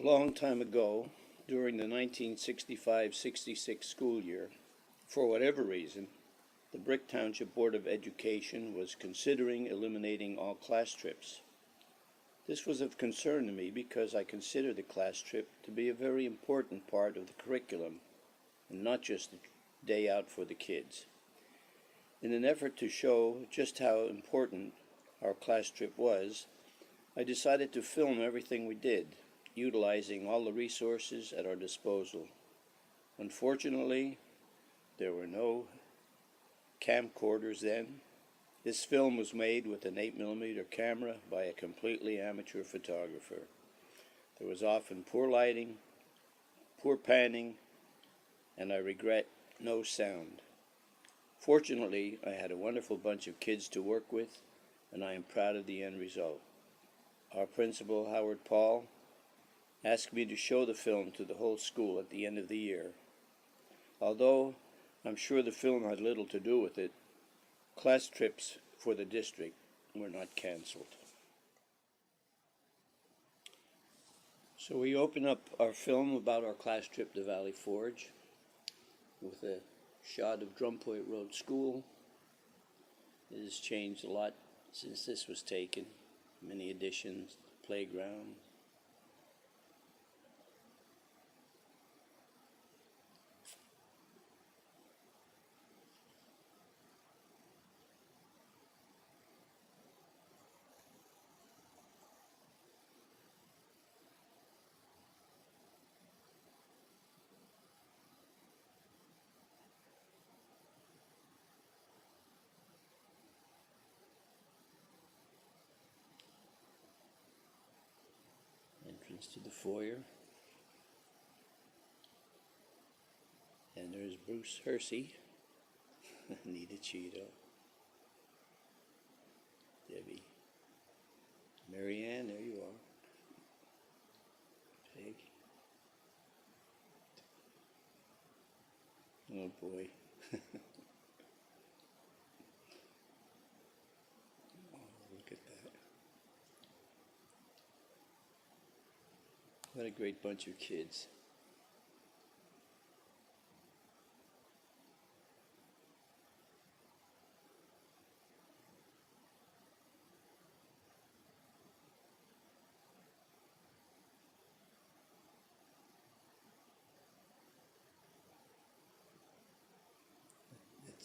long time ago, during the 1965-66 school year, for whatever reason, the Brick Township Board of Education was considering eliminating all class trips. This was of concern to me because I consider the class trip to be a very important part of the curriculum and not just a day out for the kids. In an effort to show just how important our class trip was, I decided to film everything we did, utilizing all the resources at our disposal. Unfortunately, there were no camcorders then. This film was made with an 8mm camera by a completely amateur photographer. There was often poor lighting, poor panning, and I regret no sound. Fortunately, I had a wonderful bunch of kids to work with, and I am proud of the end result. Our principal, Howard Paul, asked me to show the film to the whole school at the end of the year. Although I'm sure the film had little to do with it, class trips for the district were not canceled. So we open up our film about our class trip to Valley Forge with a shot of Drum Point Road School. It has changed a lot since this was taken. Many additions, playground. Entrance to the foyer. And there's Bruce Hersey, Anita Cheeto, Debbie, Marianne, there you are, Peg. Oh boy. Oh, look at that. What a great bunch of kids.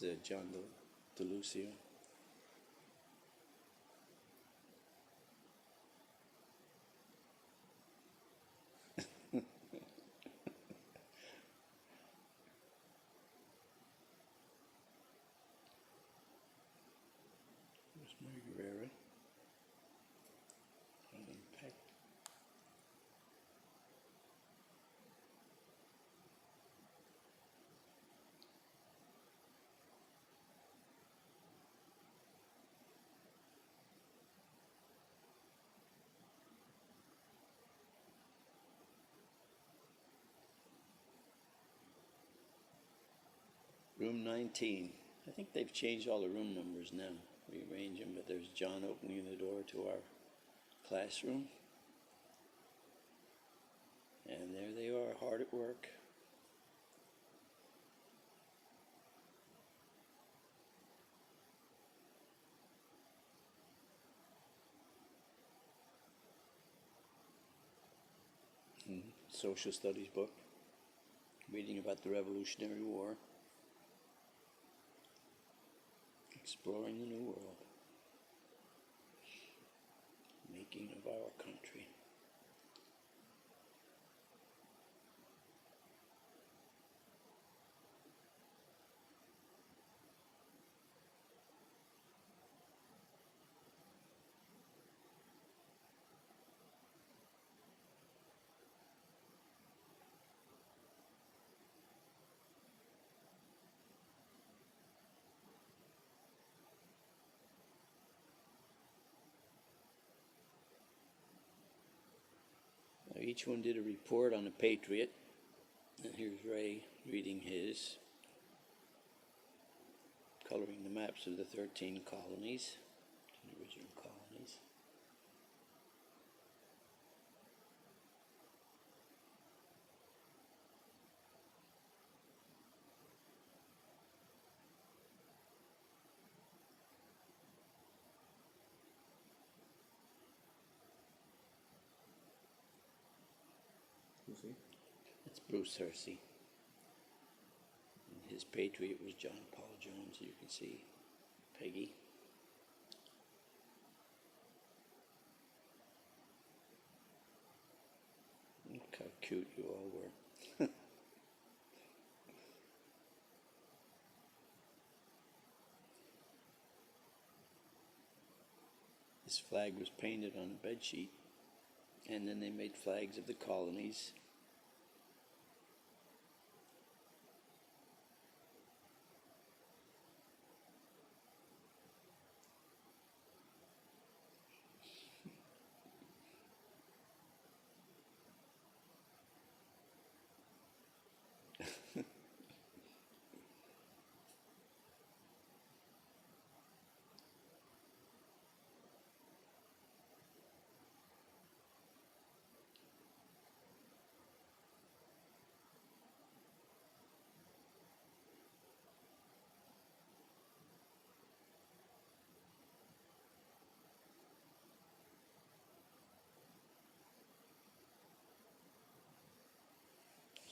That's John DeLucio. There's Mary Guerrera. Peck. Room 19. I think they've changed all the room numbers now, rearrange them, but there's John opening the door to our classroom. And there they are, hard at work. Social studies book, reading about the Revolutionary War, exploring the New World, making of our country. Each one did a report on a patriot, and here's Ray reading his, coloring the maps of the 13 colonies, the original colonies. Who's he? That's Bruce Hersey. And his patriot was John Paul Jones. You can see Peggy. Look how cute you all were. This flag was painted on a bedsheet, and then they made flags of the colonies.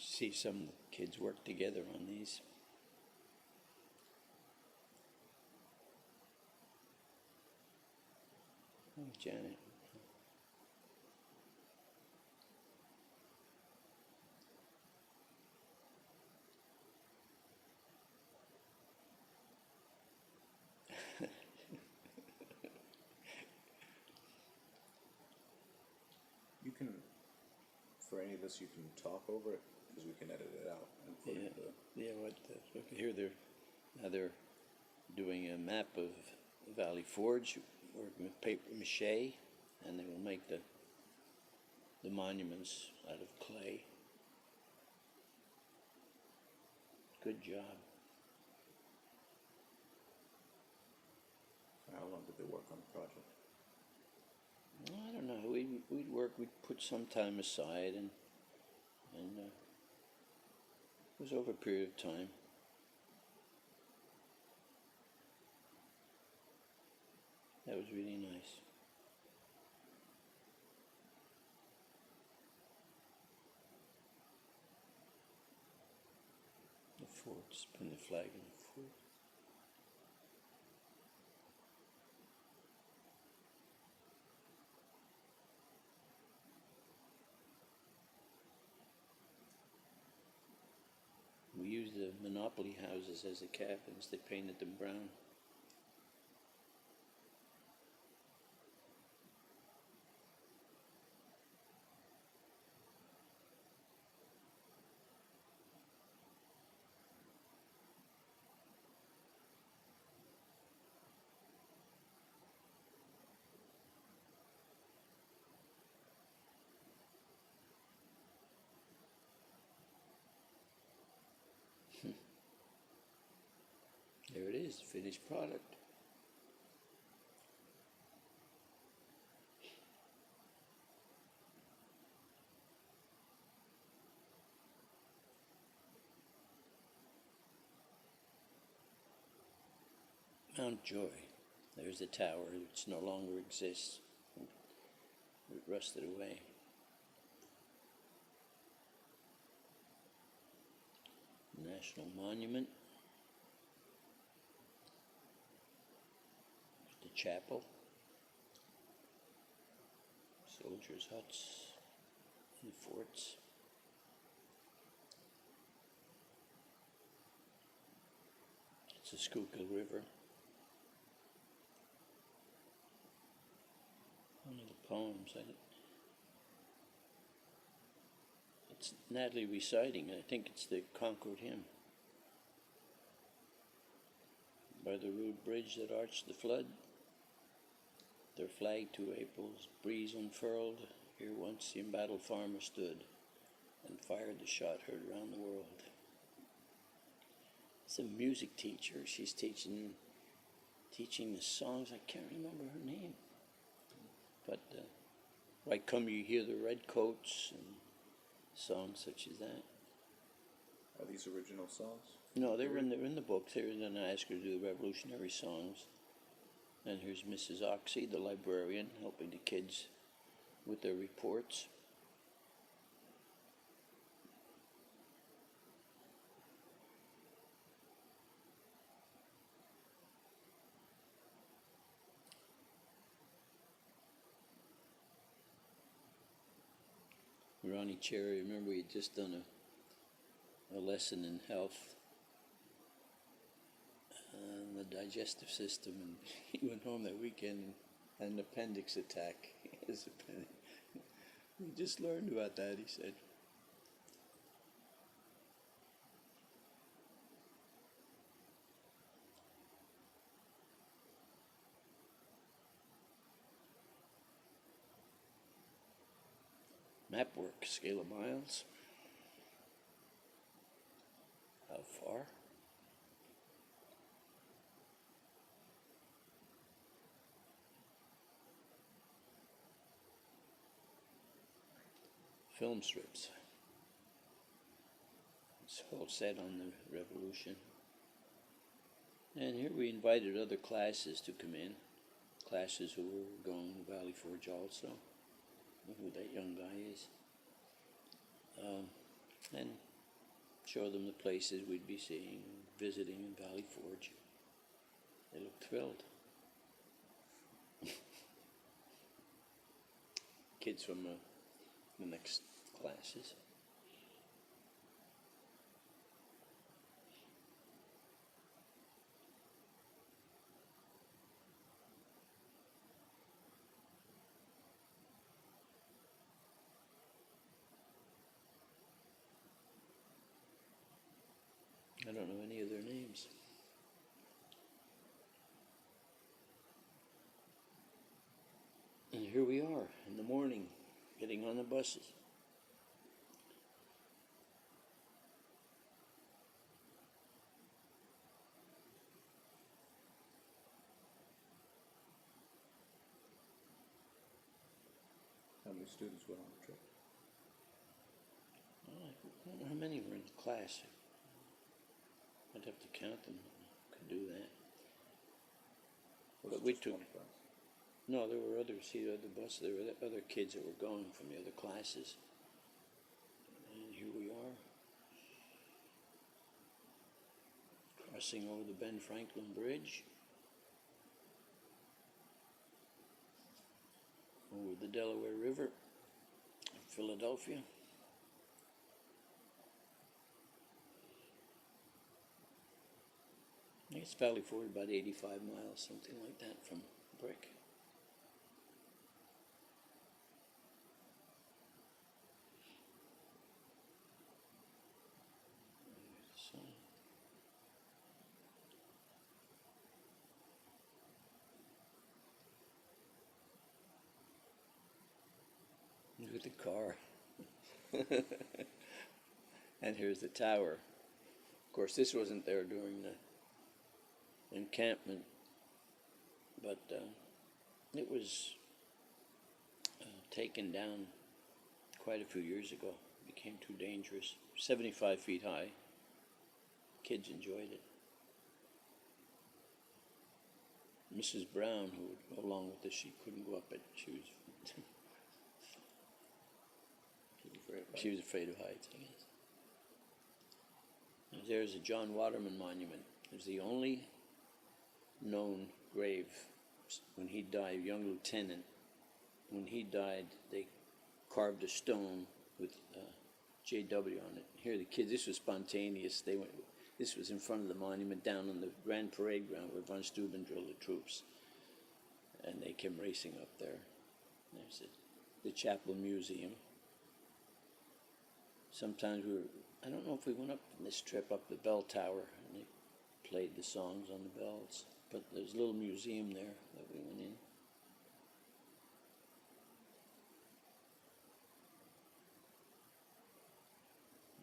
See some of the kids work together on these. Oh, Janet. You can, for any of this, you can talk over it because we can edit it out and put Yeah, it in the. yeah. Look here, they're doing a map of Valley Forge, working with paper mache, and they will make the monuments out of clay. Good job. How long did they work on the project? I don't know. We'd work. We'd put some time aside, and it was over a period of time. That was really nice. The forts, putting the flag in the fort. We used the Monopoly houses as the cabins. They painted them brown. There it is, finished product. Mount Joy. There's the tower, which no longer exists. It rusted away. National Monument. The chapel. Soldiers' huts and forts. It's the Schuylkill River. One of the poems. It's Natalie reciting. I think it's the Concord Hymn. By the rude bridge that arched the flood, their flag 2 Aprils, breeze unfurled, here once the embattled farmer stood and fired the shot heard round the world. It's a music teacher. She's teaching the songs. I can't remember her name. But Why Come You Hear the Redcoats and songs such as that. Are these original songs? No, they're in the book. Then I asked her to do the revolutionary songs. And here's Mrs. Oxy, the librarian, helping the kids with their reports. Ronnie Cherry, remember we had just done a lesson in health and the digestive system, and he went home that weekend and had an appendix attack. We just learned about that, he said. Map work, scale of miles. How far? Film strips. It's all set on the Revolution. And here we invited other classes to come in. Classes who were going to Valley Forge also. Who that young guy is. And show them the places we'd be seeing, visiting in Valley Forge. They looked thrilled. Kids from the next classes. I don't know any of their names. And here we are in the morning, getting on the buses. How many students went on the trip? I don't know how many were in the class. I'd have to count them. Could do that. Was But it we just took. one class? No, there were others. See, the bus. There were other kids that were going from the other classes. And here we are, crossing over the Ben Franklin Bridge, over the Delaware River, Philadelphia. I guess Valley Forge about 85 miles, something like that, from Brick. So, look at the car. And here's the tower. Of course, this wasn't there during the encampment, but it was taken down quite a few years ago. It became too dangerous. 75 feet high. Kids enjoyed it. Mrs. Brown, who would go along with this, she couldn't go up it. She was she was afraid of heights, I guess. And there's a John Waterman monument. It's the only known grave. When he died, young lieutenant, when he died, they carved a stone with JW on it. Here the kids, this was spontaneous. They went. This was in front of the monument down on the Grand Parade ground where von Steuben drilled the troops. And they came racing up there. There's the Chapel Museum. Sometimes I don't know if we went up on this trip up the bell tower and they played the songs on the bells, but there's a little museum there that we went in.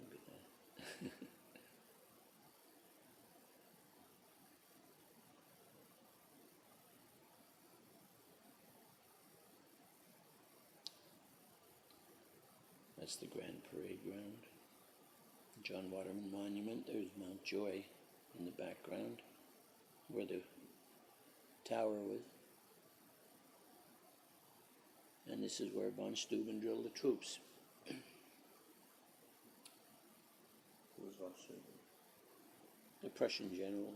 Look at that. That's the Grand Parade ground. John Waterman Monument. There's Mount Joy in the background, where the tower was. And this is where von Steuben drilled the troops. Who was von Steuben? The Prussian general.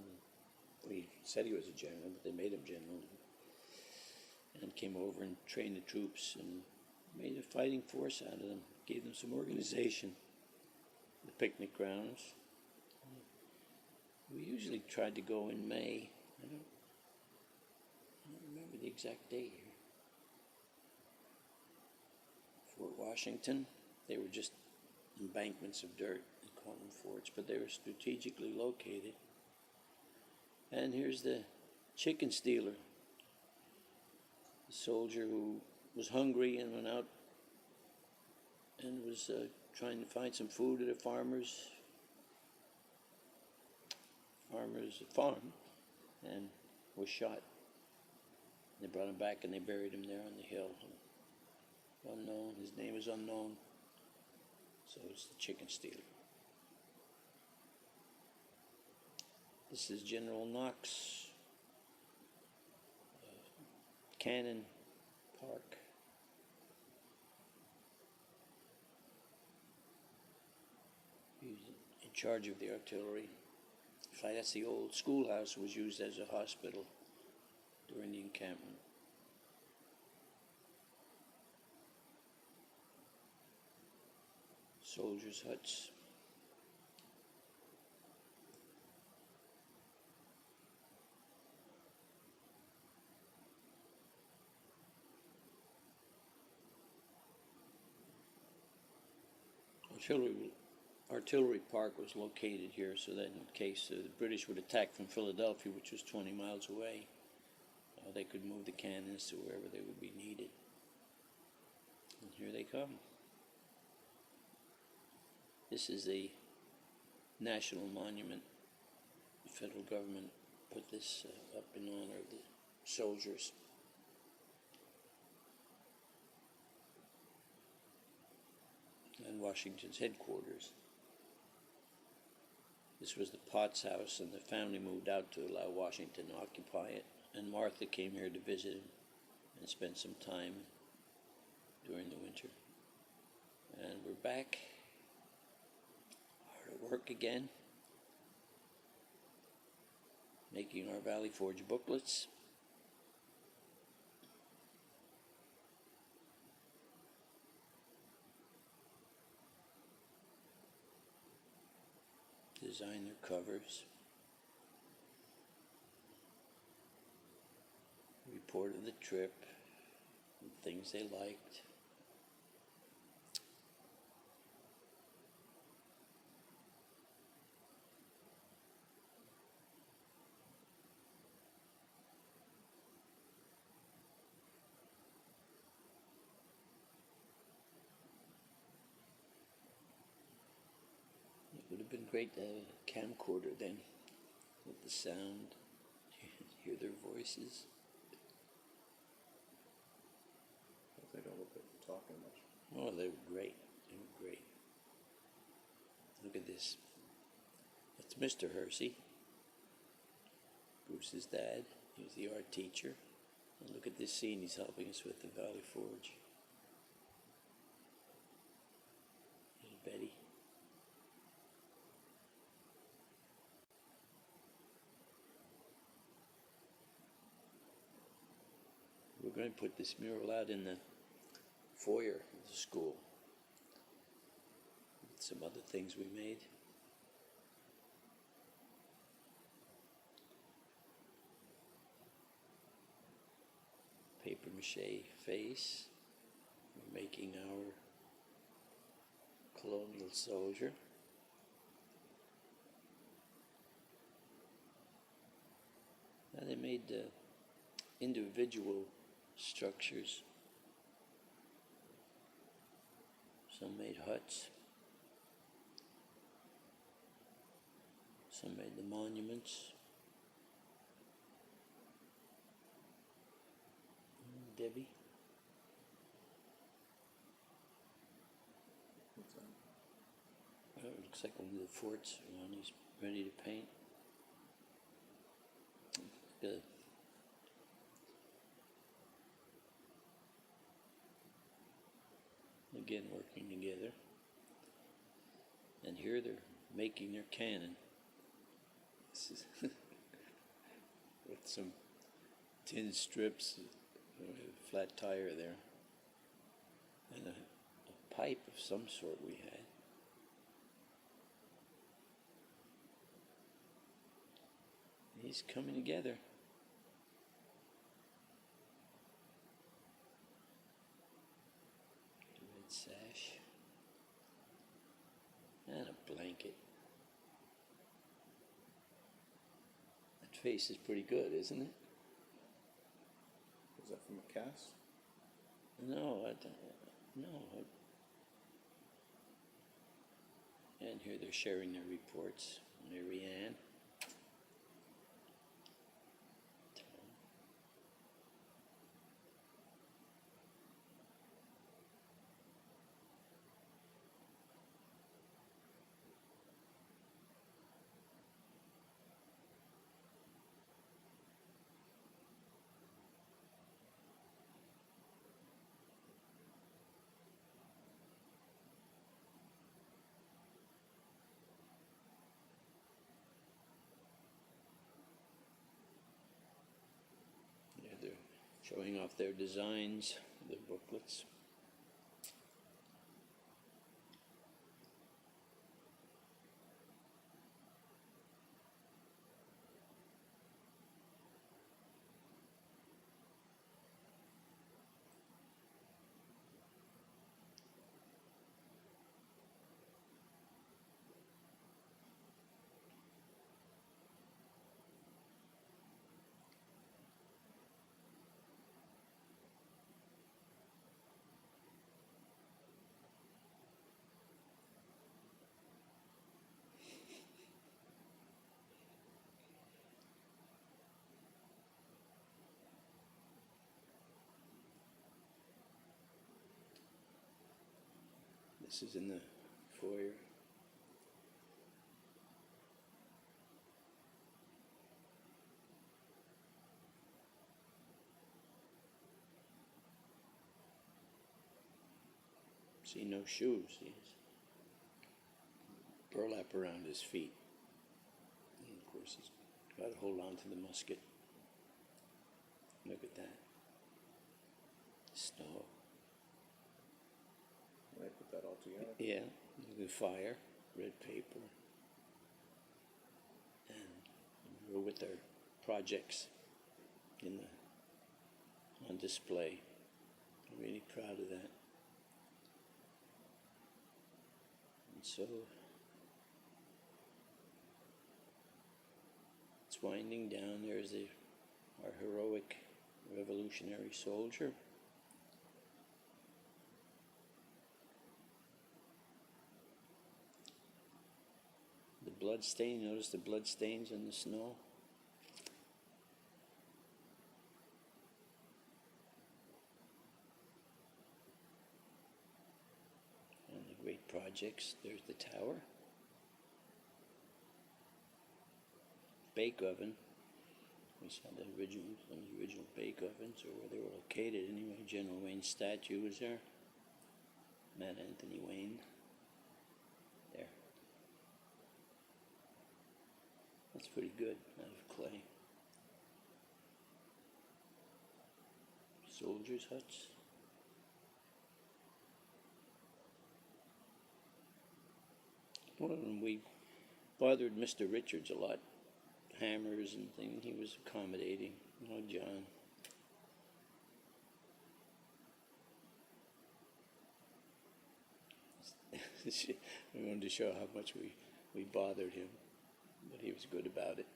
He said he was a general, but they made him general. And came over and trained the troops and Made a fighting force out of them, gave them some organization. The picnic grounds. We usually tried to go in May. I don't remember the exact date here. Fort Washington, they were just embankments of dirt. They call them forts, but they were strategically located. And here's the chicken stealer, the soldier who was hungry and went out and was trying to find some food at a farmer's farm, and was shot. They brought him back and they buried him there on the hill. Unknown, his name is unknown. So it's the chicken stealer. This is General Knox Cannon Park. He's in charge of the artillery. In fact, that's the old schoolhouse, was used as a hospital during the encampment. Soldiers' huts. Artillery Park was located here so that in case the British would attack from Philadelphia, which was 20 miles away, they could move the cannons to wherever they would be needed. And here they come. This is the national monument. The federal government put this up in honor of the soldiers. And Washington's headquarters. This was the Potts house, and the family moved out to allow Washington to occupy it. And Martha came here to visit him and spend some time during the winter. And we're back, hard at work again, making our Valley Forge booklets. Design their covers. Reported the trip, and things they liked. It would have been great to have a camcorder then, with the sound, hear their voices. They don't look like they're talking much. Oh, they were great. They were great. Look at this. That's Mr. Hersey, Bruce's dad. He was the art teacher. And look at this scene he's helping us with the Valley Forge. Here's Betty. We're going to put this mural out in the foyer of the school. Some other things we made. Paper mache face. We're making our colonial soldier. Now they made individual structures. Some made huts. Some made the monuments. Debbie. What's that? It looks like one of the forts around. He's ready to paint. Good. Again, working together. And here they're making their cannon. This is with some tin strips, flat tire there. and a pipe of some sort we had. He's coming together. Red sash. And a blanket. That face is pretty good, isn't it? Is that from a cast? No, no. And here they're sharing their reports. Mary Ann. Yeah, they're showing off their designs, their booklets. This is in the foyer. See, no shoes. He has burlap around his feet. And of course, he's got to hold on to the musket. Look at that. Snow. They put that all together. Yeah, the fire, red paper, and we're with their projects on display. I'm really proud of that. And so it's winding down. There's our heroic revolutionary soldier. The blood stain, notice the blood stains on the snow? And the great projects. There's the tower. Bake oven. We saw some of the original bake ovens, or where they were located anyway. General Wayne's statue was there. Matt Anthony Wayne. There. That's pretty good, out of clay. Soldiers' huts. One of them, we bothered Mr. Richards a lot. Hammers and things. He was accommodating. Oh, John. We wanted to show how much we bothered him, but he was good about it.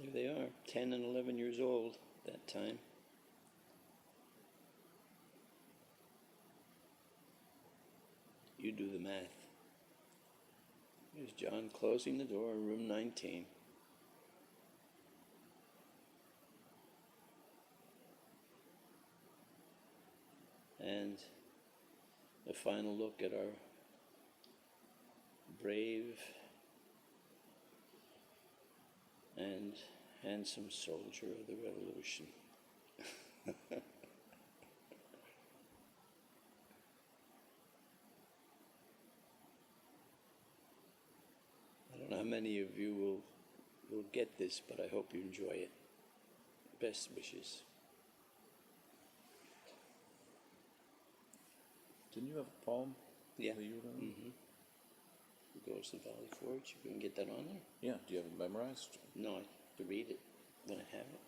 There they are, 10 and 11 years old that time. You do the math. Here's John closing the door, room 19. final look at our brave and handsome soldier of the Revolution. I don't know how many of you will get this, but I hope you enjoy it. Best wishes. Didn't you have a poem? Yeah. That you were gonna... Who goes to Valley Forge? You can get that on there? Yeah. Do you have it memorized? No, I have to read it when I have it.